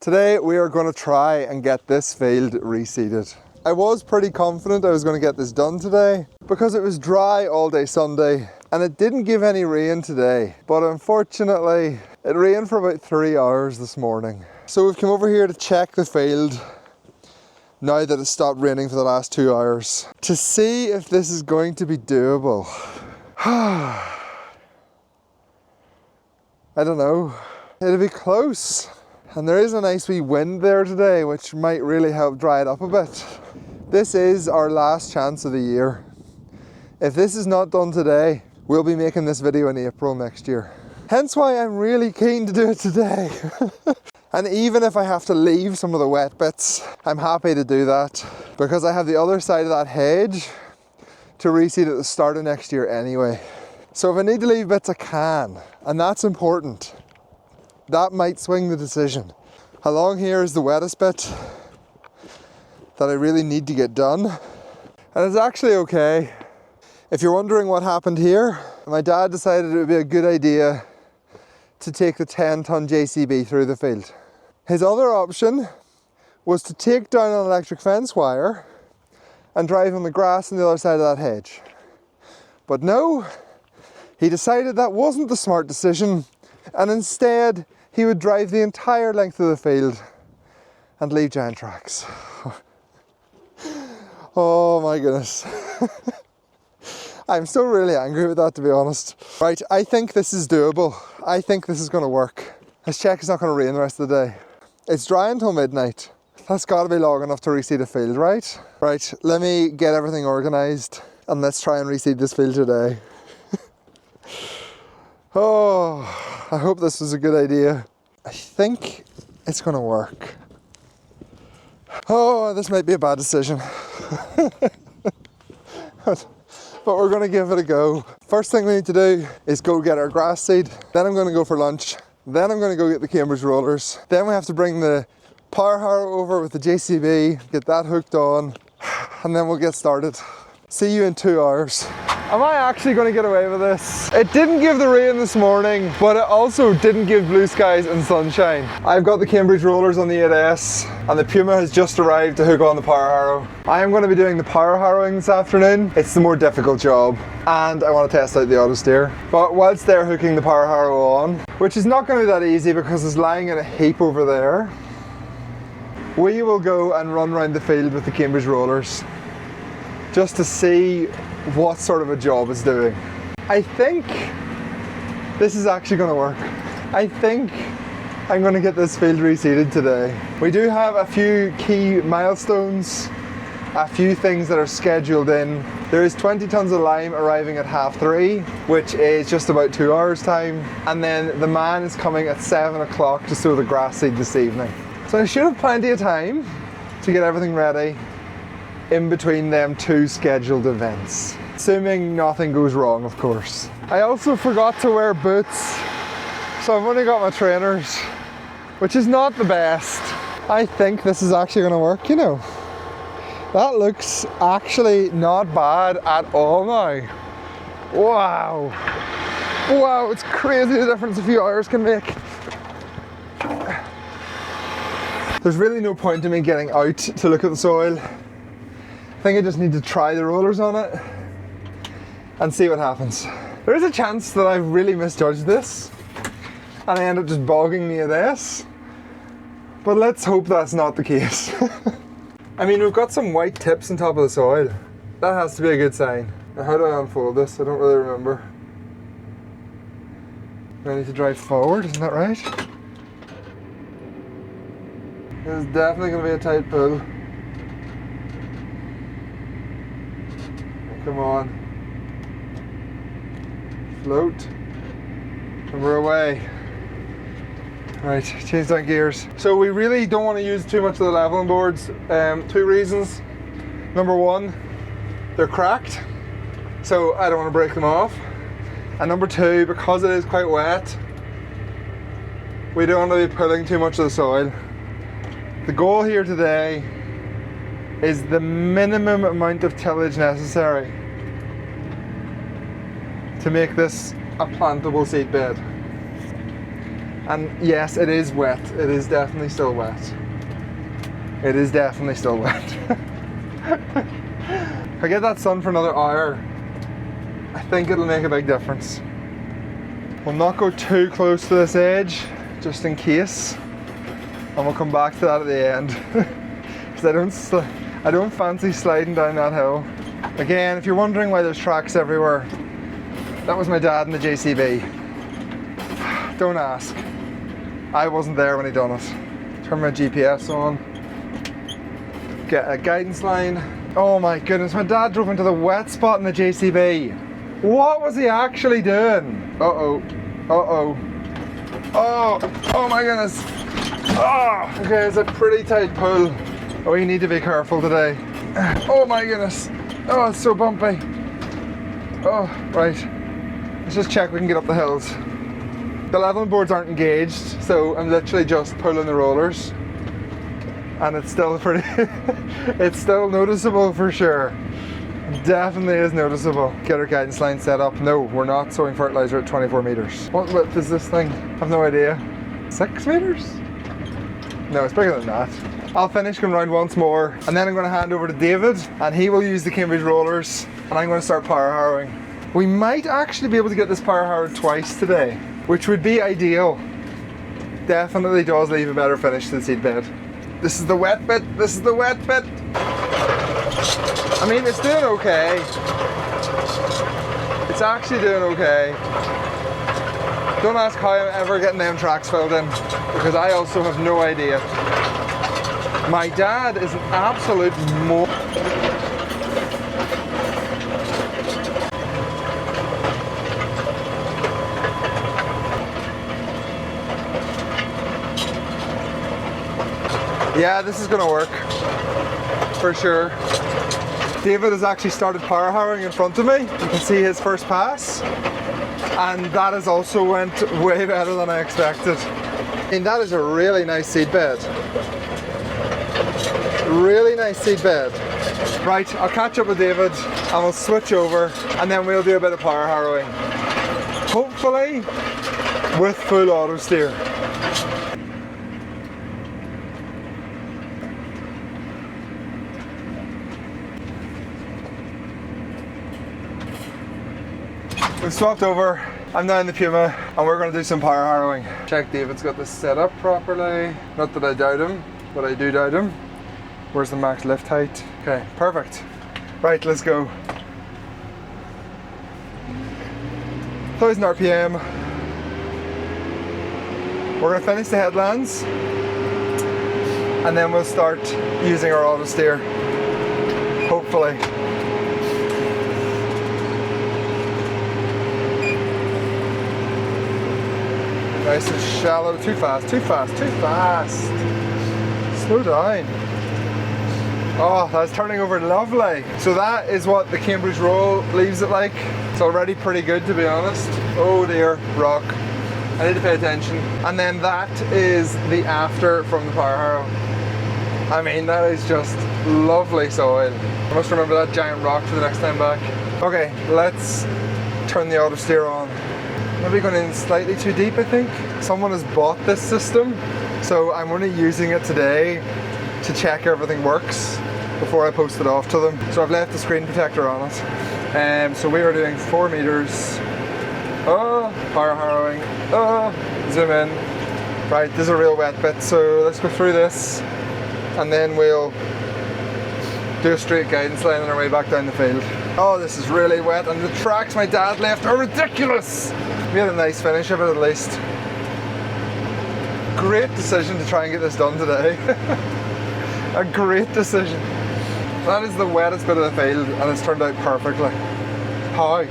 Today we are going to try and get this field reseeded. I was pretty confident I was going to get this done today because it was dry all day Sunday and it didn't give any rain today. But unfortunately, it rained for about 3 hours this morning. So we've come over here to check the field now that it's stopped raining for the last 2 hours to see if this is going to be doable. I don't know. It'll be close. And there is a nice wee wind there today, which might really help dry it up a bit. This is our last chance of the year. If this is not done today, we'll be making this video in April next year. Hence why I'm really keen to do it today. And even if I have to leave some of the wet bits, I'm happy to do that because I have the other side of that hedge to reseed at the start of next year anyway. So if I need to leave bits, I can, and that's important. That might swing the decision. Along here is the wettest bit that I really need to get done. And it's actually okay. If you're wondering what happened here, my dad decided it would be a good idea to take the 10-ton JCB through the field. His other option was to take down an electric fence wire and drive on the grass on the other side of that hedge. But no, he decided that wasn't the smart decision, and instead he would drive the entire length of the field and leave giant tracks. Oh my goodness. I'm still really angry with that, to be honest. Right, I think this is doable. I think this is going to work. Let's check it's not going to rain the rest of the day. It's dry until midnight. That's got to be long enough to reseed a field, right? Right, let me get everything organised and let's try and reseed this field today. Oh, I hope this was a good idea. I think it's going to work. Oh, this might be a bad decision. But we're going to give it a go. First thing we need to do is go get our grass seed. Then I'm going to go for lunch. Then I'm going to go get the Cambridge rollers. Then we have to bring the power harrow over with the JCB, get that hooked on, and then we'll get started. See you in 2 hours. Am I actually going to get away with this? It didn't give the rain this morning, but it also didn't give blue skies and sunshine. I've got the Cambridge rollers on the 8S, and the Puma has just arrived to hook on the power harrow. I am going to be doing the power harrowing this afternoon. It's the more difficult job, and I want to test out the auto steer. But whilst they're hooking the power harrow on, which is not going to be that easy because it's lying in a heap over there, we will go and run around the field with the Cambridge rollers just to see what sort of a job it's doing. I think this is actually going to work. I think I'm going to get this field reseeded today. We do have a few key milestones, a few things that are scheduled in. There is 20 tons of lime arriving at 3:30, which is just about 2 hours time. And then the man is coming at 7 o'clock to sow the grass seed this evening. So I should have plenty of time to get everything ready in between them two scheduled events. Assuming nothing goes wrong, of course. I also forgot to wear boots, so I've only got my trainers, which is not the best. I think this is actually gonna work, you know. That looks actually not bad at all now. Wow. Wow, it's crazy the difference a few hours can make. There's really no point in me getting out to look at the soil. I think I just need to try the rollers on it and see what happens. There is a chance that I've really misjudged this and I end up just bogging me of this, but let's hope that's not the case. I mean, we've got some white tips on top of the soil. That has to be a good sign. Now, how do I unfold this? I don't really remember. I need to drive forward, isn't that right? This is definitely going to be a tight pull. Come on. Float. And we're away. Right, change down gears. So we really don't want to use too much of the leveling boards. 2 reasons. Number 1, they're cracked, so I don't want to break them off. And number 2, because it is quite wet, we don't want to be pulling too much of the soil. The goal here today is the minimum amount of tillage necessary to make this a plantable seed bed. And yes, it is wet. It is definitely still wet. It is definitely still wet. If I get that sun for another hour, I think it'll make a big difference. We'll not go too close to this edge, just in case. And we'll come back to that at the end. Because I don't fancy sliding down that hill. Again, if you're wondering why there's tracks everywhere, that was my dad in the JCB. Don't ask. I wasn't there when he done it. Turn my GPS on. Get a guidance line. Oh my goodness, my dad drove into the wet spot in the JCB. What was he actually doing? Uh-oh. Uh-oh. Oh my goodness. Oh, okay, it's a pretty tight pull. Oh, you need to be careful today. Oh my goodness. Oh, it's so bumpy. Oh, right. Let's just check we can get up the hills. The leveling boards aren't engaged, so I'm literally just pulling the rollers. And it's still pretty, it's still noticeable for sure. Definitely is noticeable. Get our guidance line set up. No, we're not sowing fertilizer at 24 meters. What width is this thing? I've no idea. 6 meters? No, it's bigger than that. I'll finish going round once more, and then I'm going to hand over to David, and he will use the Cambridge rollers, and I'm going to start power harrowing. We might actually be able to get this power harrowed twice today, which would be ideal. Definitely does leave a better finish to the seed bed. This is the wet bit. This is the wet bit. I mean, it's doing okay. It's actually doing okay. Don't ask how I'm ever getting them tracks filled in, because I also have no idea. My dad is an absolute Yeah, this is gonna work, for sure. David has actually started power harrowing in front of me. You can see his first pass. And that has also went way better than I expected. I mean, that is a really nice seed bed. Really nice seed bed. Right, I'll catch up with David and we'll switch over and then we'll do a bit of power harrowing. Hopefully with full auto steer. We've swapped over. I'm now in the Puma and we're going to do some power harrowing. Check David's got this set up properly. Not that I doubt him, but I do doubt him. Where's the max lift height? Okay, perfect. Right, let's go. 1000 RPM. We're going to finish the headlands and then we'll start using our auto steer. Hopefully. Nice and shallow. Too fast, too fast, too fast. Slow down. Oh, that's turning over lovely. So that is what the Cambridge roll leaves it like. It's already pretty good, to be honest. Oh dear, rock. I need to pay attention. And then that is the after from the power harrow. I mean, that is just lovely soil. I must remember that giant rock for the next time back. Okay, let's turn the auto steer on. Maybe going in slightly too deep, I think. Someone has bought this system, so I'm only using it today to check everything works before I post it off to them. So I've left the screen protector on it. So we are doing 4 meters. Oh, power harrowing. Oh, zoom in. Right, this is a real wet bit, so let's go through this and then we'll do a straight guidance line on our way back down the field. Oh, this is really wet, and the tracks my dad left are ridiculous. We had a nice finish of it at least. Great decision to try and get this done today. A great decision. That is the wettest bit of the field and it's turned out perfectly. How?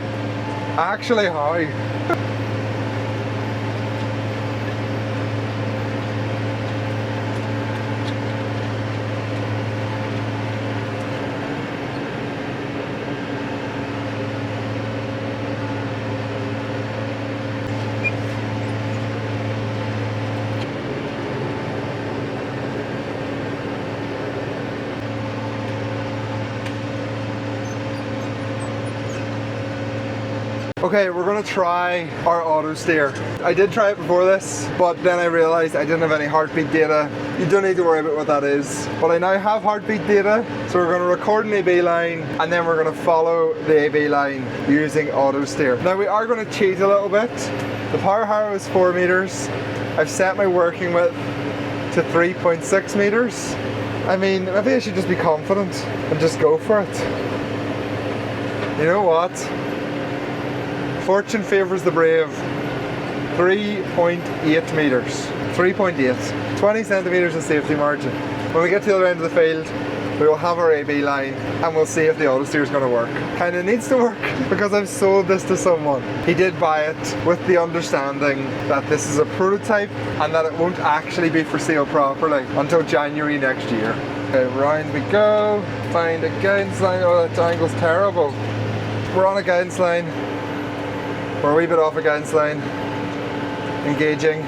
Actually, how? Okay, we're gonna try our auto steer. I did try it before this, but then I realized I didn't have any heartbeat data. You don't need to worry about what that is. But I now have heartbeat data, so we're gonna record an AB line, and then we're gonna follow the AB line using auto steer. Now we are gonna cheat a little bit. The power harrow is 4 meters. I've set my working width to 3.6 meters. I mean, maybe I should just be confident and just go for it. You know what? Fortune favours the brave. 3.8 meters. 3.8. 20 centimeters of safety margin. When we get to the other end of the field, we will have our AB line and we'll see if the auto steer is going to work. Kinda needs to work because I've sold this to someone. He did buy it with the understanding that this is a prototype and that it won't actually be for sale properly until January next year. Okay, round we go. Find a guidance line. Oh, that angle's terrible. We're on a guidance line. We're a wee bit off a guidance line. Engaging.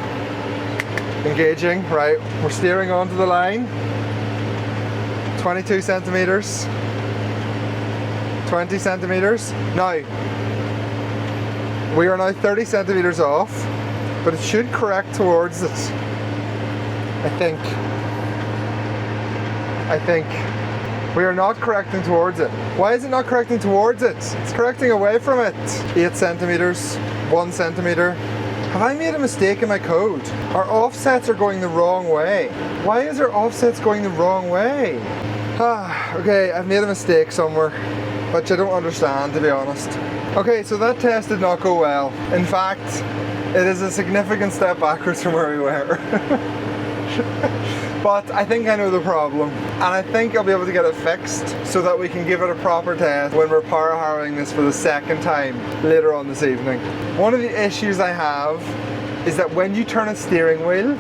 Engaging, right. We're steering onto the line. 22 centimeters. 20 centimeters. Now, we are now 30 centimeters off, but it should correct towards it. I think. We are not correcting towards it. Why is it not correcting towards it? It's correcting away from it. 8 centimeters, 1 centimeter. Have I made a mistake in my code? Our offsets are going the wrong way. Why is our offsets going the wrong way? Okay, I've made a mistake somewhere, which I don't understand, to be honest. Okay, so that test did not go well. In fact, it is a significant step backwards from where we were. But I think I know the problem, and I think I'll be able to get it fixed so that we can give it a proper test when we're power harrowing this for the second time later on this evening. One of the issues I have is that when you turn a steering wheel,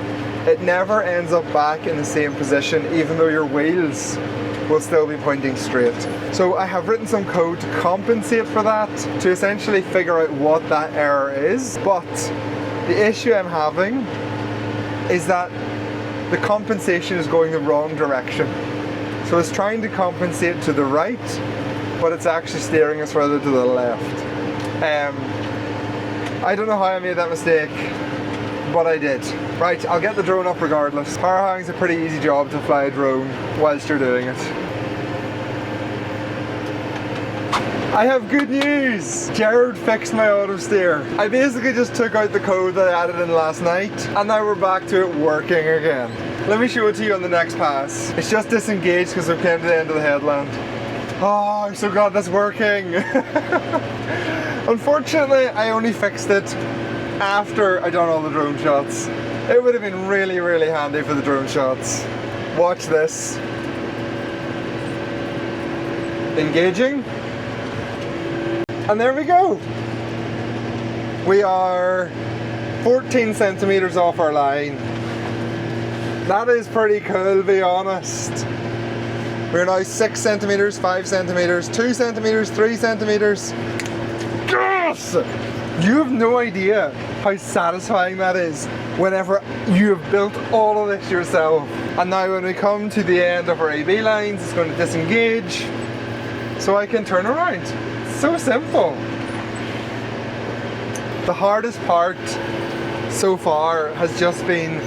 it never ends up back in the same position, even though your wheels will still be pointing straight. So I have written some code to compensate for that, to essentially figure out what that error is. But the issue I'm having is that the compensation is going the wrong direction. So it's trying to compensate to the right, but it's actually steering us further to the left. I don't know how I made that mistake, but I did. Right, I'll get the drone up regardless. Power harrowing is a pretty easy job to fly a drone whilst you're doing it. I have good news! Jared fixed my auto steer. I basically just took out the code that I added in last night, and now we're back to it working again. Let me show it to you on the next pass. It's just disengaged because we came to the end of the headland. Oh, I'm so glad that's working. Unfortunately, I only fixed it after I'd done all the drone shots. It would have been really, really handy for the drone shots. Watch this. Engaging. And there we go. We are 14 centimeters off our line. That is pretty cool, to be honest. We're now 6 centimeters, 5 centimeters, 2 centimeters, 3 centimeters. Yes! You have no idea how satisfying that is whenever you have built all of this yourself. And now when we come to the end of our AB lines, it's going to disengage so I can turn around. So simple. The hardest part so far has just been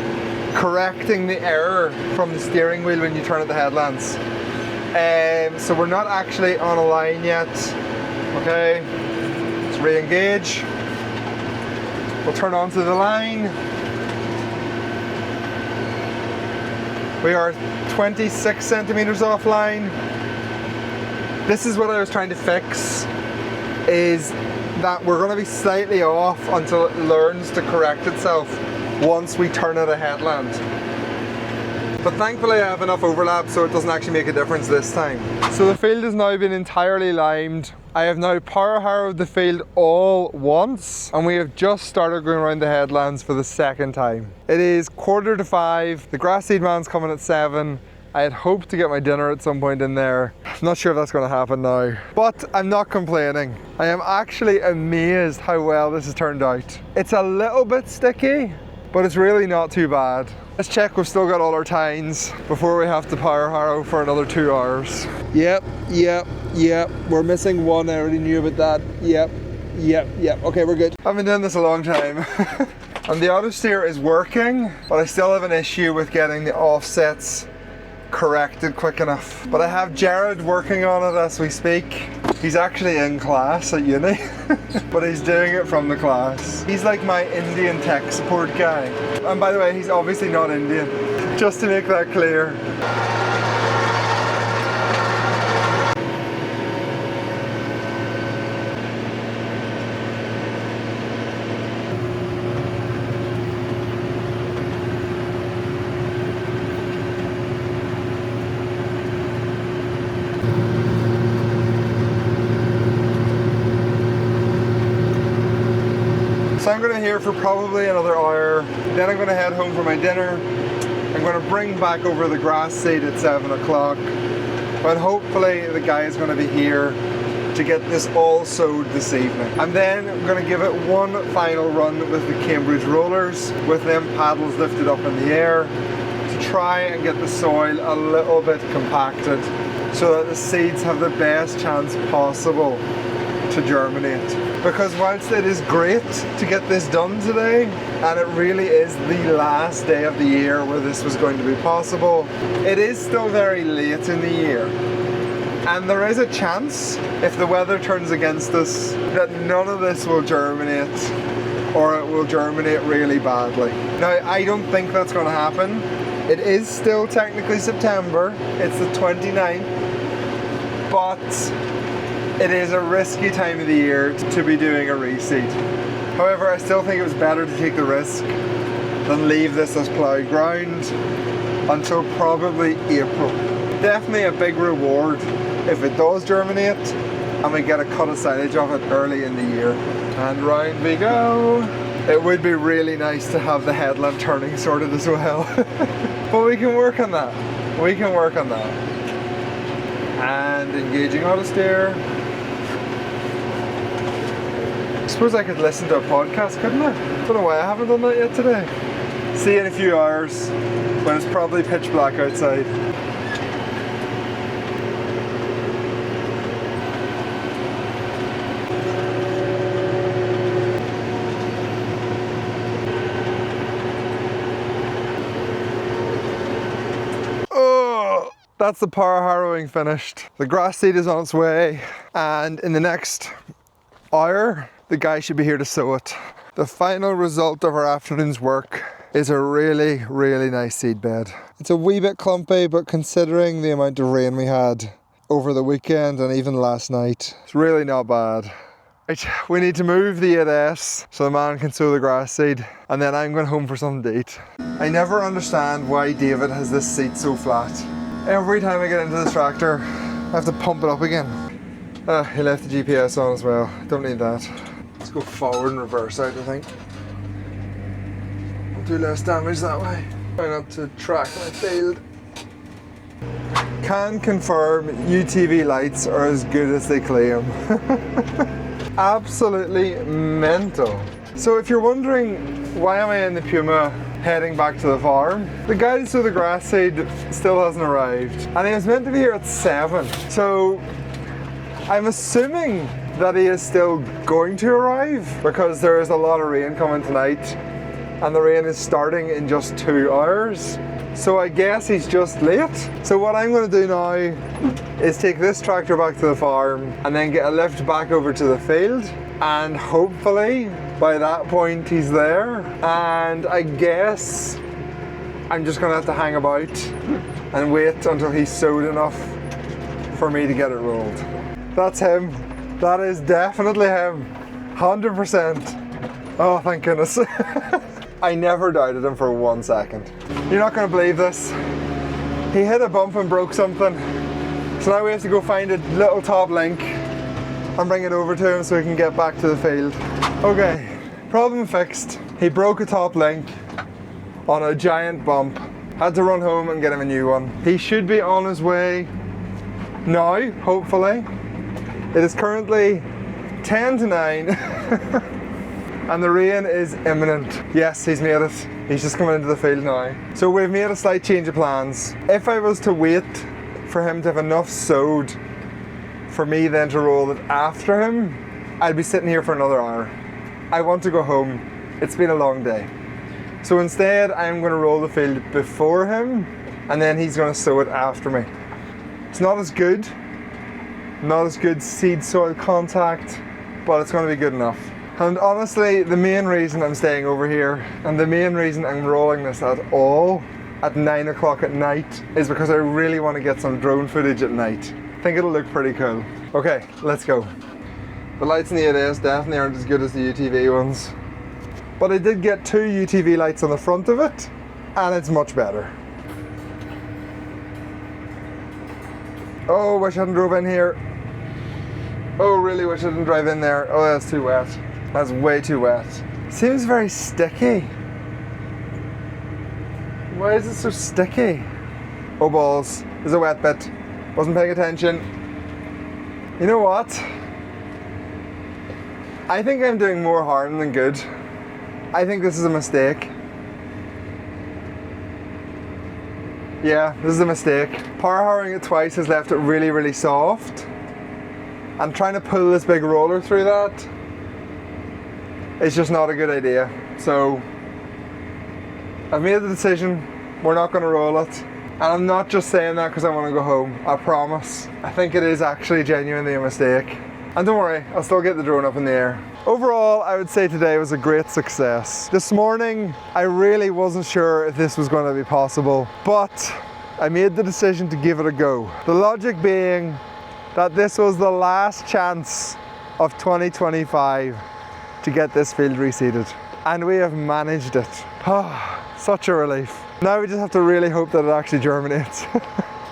correcting the error from the steering wheel when you turn at the headlands. So we're not actually on a line yet. Okay, let's re-engage. We'll turn onto the line. We are 26 centimeters offline. This is what I was trying to fix, is that we're going to be slightly off until it learns to correct itself once we turn at a headland. But thankfully I have enough overlap so it doesn't actually make a difference this time. So the field has now been entirely limed. I have now power harrowed the field all once, and we have just started going around the headlands for the second time. It is 4:45, the grass seed man's coming at 7. I had hoped to get my dinner at some point in there. I'm not sure if that's going to happen now, but I'm not complaining. I am actually amazed how well this has turned out. It's a little bit sticky, but it's really not too bad. Let's check we've still got all our tines before we have to power harrow for another 2 hours. Yep. We're missing one, I already knew about that. Yep. Yep, okay, we're good. I've been doing this a long time. And the auto steer is working, but I still have an issue with getting the offsets corrected quick enough. But I have Jared working on it as we speak. He's actually in class at uni, but he's doing it from the class. He's like my Indian tech support guy. And by the way, he's obviously not Indian, just to make that clear. So I'm going to be here for probably another hour, then I'm going to head home for my dinner. I'm going to bring back over the grass seed at 7 o'clock, but hopefully the guy is going to be here to get this all sowed this evening. And then I'm going to give it one final run with the Cambridge rollers, with them paddles lifted up in the air, to try and get the soil a little bit compacted so that the seeds have the best chance possible to germinate. Because whilst it is great to get this done today, and it really is the last day of the year where this was going to be possible, it is still very late in the year. And there is a chance, if the weather turns against us, that none of this will germinate, or it will germinate really badly. Now, I don't think that's going to happen. It is still technically September, it's the 29th, but it is a risky time of the year to be doing a reseed. However, I still think it was better to take the risk than leave this as ploughed ground until probably April. Definitely a big reward if it does germinate and we get a cut of silage off it early in the year. And round we go. It would be really nice to have the headlamp turning sorted as well. But we can work on that. We can work on that. And engaging auto steer. I suppose I could listen to a podcast, couldn't I? Don't know why I haven't done that yet today. See you in a few hours when it's probably pitch black outside. Oh, that's the power harrowing finished. The grass seed is on its way, and in the next hour, the guy should be here to sow it. The final result of our afternoon's work is a really, really nice seed bed. It's a wee bit clumpy, but considering the amount of rain we had over the weekend and even last night, it's really not bad. Right, we need to move the 8S so the man can sow the grass seed, and then I'm going home for something to eat. I never understand why David has this seat so flat. Every time I get into this tractor, I have to pump it up again. He left the GPS on as well. Don't need that. Let's go forward and reverse out, I think. I'll do less damage that way. Try not to track my field. Can confirm UTV lights are as good as they claim. Absolutely mental. So if you're wondering why am I in the Puma heading back to the farm, the guy that sowed the grass seed still hasn't arrived. And he was meant to be here at 7. So I'm assuming that he is still going to arrive because there is a lot of rain coming tonight and the rain is starting in just 2 hours. So I guess he's just late. So what I'm going to do now is take this tractor back to the farm and then get a lift back over to the field, and hopefully by that point he's there, and I guess I'm just going to have to hang about and wait until he's sowed enough for me to get it rolled. That's him. That is definitely him. 100%. Oh, thank goodness. I never doubted him for 1 second. You're not going to believe this. He hit a bump and broke something. So now we have to go find a little top link and bring it over to him so he can get back to the field. Okay, problem fixed. He broke a top link on a giant bump. Had to run home and get him a new one. He should be on his way now, hopefully. It is currently 10 to 9 and the rain is imminent. Yes, he's made it. He's just coming into the field now. So we've made a slight change of plans. If I was to wait for him to have enough sowed for me then to roll it after him, I'd be sitting here for another hour. I want to go home. It's been a long day. So instead, I'm going to roll the field before him, and then he's going to sow it after me. It's not as good seed soil contact, but it's going to be good enough. And honestly, the main reason I'm staying over here, and the main reason I'm rolling this at all at 9 o'clock at night, is because I really want to get some drone footage at night. I think it'll look pretty cool. Okay, let's go. The lights in the 8S definitely aren't as good as the UTV ones, but I did get 2 UTV lights on the front of it, and it's much better. Oh, wish I hadn't drove in here. Oh, really wish I didn't drive in there. Oh, that's too wet. That's way too wet. Seems very sticky. Why is it so sticky? Oh balls, there's a wet bit. Wasn't paying attention. You know what? I think I'm doing more harm than good. I think this is a mistake. Yeah, this is a mistake. Power harrowing it twice has left it really, really soft. And trying to pull this big roller through that is just not a good idea. So I've made the decision, we're not going to roll it. And I'm not just saying that because I want to go home, I promise. I think it is actually genuinely a mistake. And don't worry, I'll still get the drone up in the air. Overall, I would say today was a great success. This morning, I really wasn't sure if this was going to be possible, but I made the decision to give it a go. The logic being that this was the last chance of 2025 to get this field reseeded. And we have managed it. Such a relief. Now we just have to really hope that it actually germinates.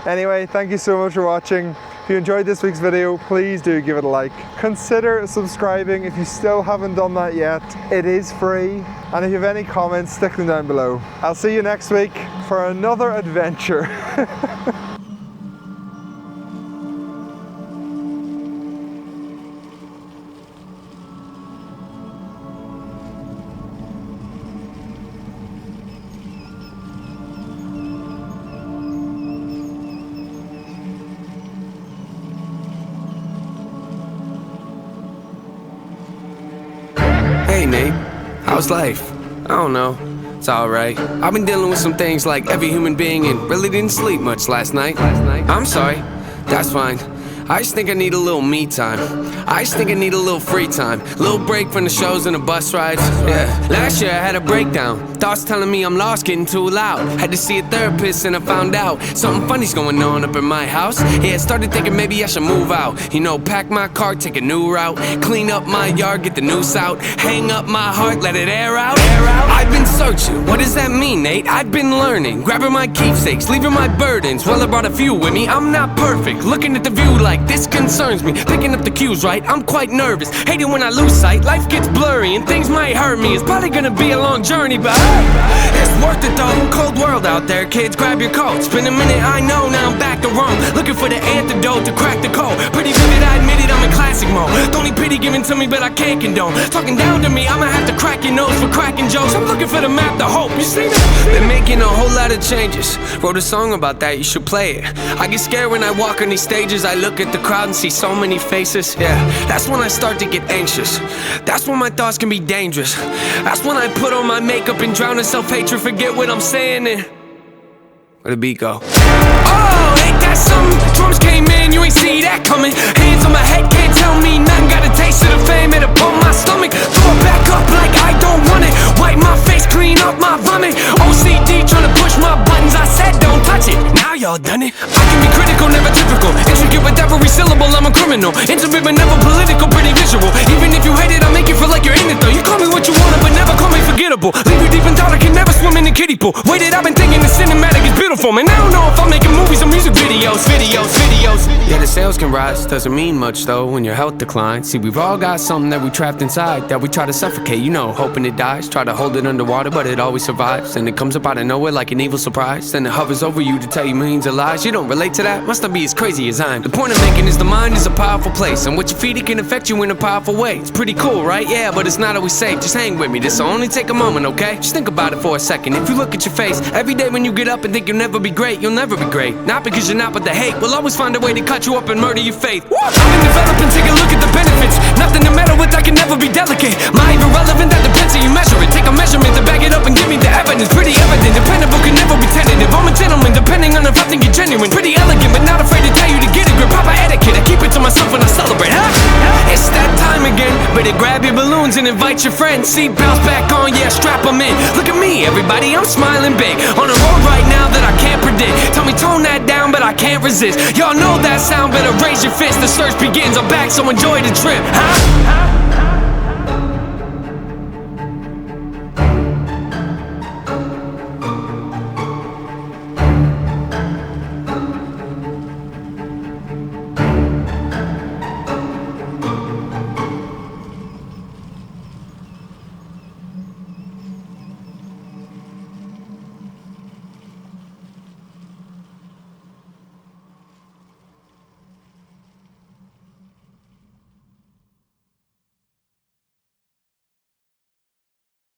Anyway, thank you so much for watching. If you enjoyed this week's video, please do give it a like. Consider subscribing if you still haven't done that yet. It is free. And if you have any comments, stick them down below. I'll see you next week for another adventure. Hey Nate, how's life? I don't know, it's alright. I've been dealing with some things like every human being and really didn't sleep much last night. I'm sorry, that's fine. I just think I need a little me time. I just think I need a little free time. Little break from the shows and the bus rides. Yeah, last year I had a breakdown. Thoughts telling me I'm lost, getting too loud. Had to see a therapist and I found out something funny's going on up in my house. Yeah, I started thinking maybe I should move out. You know, pack my car, take a new route. Clean up my yard, get the noose out. Hang up my heart, let it air out. I've been searching, what does that mean, Nate? I've been learning, grabbing my keepsakes, leaving my burdens. Well, I brought a few with me, I'm not perfect. Looking at the view like this concerns me. Picking up the cues right, I'm quite nervous. Hate it when I lose sight, life gets blurry and things might hurt me. It's probably gonna be a long journey, but it's worth it though. Cold world out there, kids, grab your coats. Been a minute, I know, now I'm back to Rome. Looking for the antidote to crack the code. Pretty vivid, I admit it, I'm in classic mode. The only pity given to me, but I can't condone. Talking down to me, I'ma have to crack your nose for cracking jokes. I'm looking for the map, the hope, you see that? Been making a whole lot of changes. Wrote a song about that, you should play it. I get scared when I walk on these stages. I look at the crowd and see so many faces. Yeah, that's when I start to get anxious. That's when my thoughts can be dangerous. That's when I put on my makeup and drown in self-hatred. Forget what I'm saying and where'd the beat go? Oh, ain't that something? Drums came in, you ain't see that coming. Hands on my head, can't tell me nothing. Got a taste of the fame, it'll pump my stomach. Throw it back up like I don't want it. Wipe my face, clean up my vomit. OCD trying to push my buttons. I said don't touch it, now y'all done it. I can be critical, never typical. Intricate with every syllable, I'm a criminal. Intimate but never political, pretty visual. Even if you hate it, I'll make you feel like you're in it though. You call me what you want, but never call me forgettable. Leave you deep in thought, I can never swim in the kiddie pool. Waited, I've been thinking the cinematic is beautiful. Man, I don't know if I'm making movies or music videos. Yeah, the sales can rise, doesn't mean much though when your health declines. See, we've all got something that we trapped inside that we try to suffocate, you know, hoping it dies. Try to hold it underwater, but it always survives. And it comes up out of nowhere like an evil surprise. Then it hovers over you to tell you millions of lies. You don't relate to that? Must not be as crazy as I'm. The point I'm making is the mind is a powerful place, and what you feed it can affect you in a powerful way. It's pretty cool, right? Yeah, but it's not always safe. Just hang with me, this'll only take a moment, okay? Just think about it for a second. If you look at your face every day when you get up and think you'll never be great, you'll never be great. great. Not because you're not, but the hate will always find a way to cut you up and murder your faith. I've been developing, take a look at the benefits. Nothing to meddle with, I can never be delicate. My irrelevant, that depends how you measure it. Take a measurement to back it up and give me the evidence. Pretty evident, dependable, can never be tentative. I'm a gentleman, depending on if I think you're genuine. Pretty elegant, but not afraid to tell you to get a grip. Proper etiquette, I keep it to myself when I celebrate, It's that time again. Better grab your balloons and invite your friends. Seat belts back on, yeah, strap them in. Look at me, everybody, I'm smiling big. On a road right now that I can't predict. Tell me tone that down, but I can't resist. Y'all know that sound, better raise your fist. The search begins, I'm back, so enjoy the trip,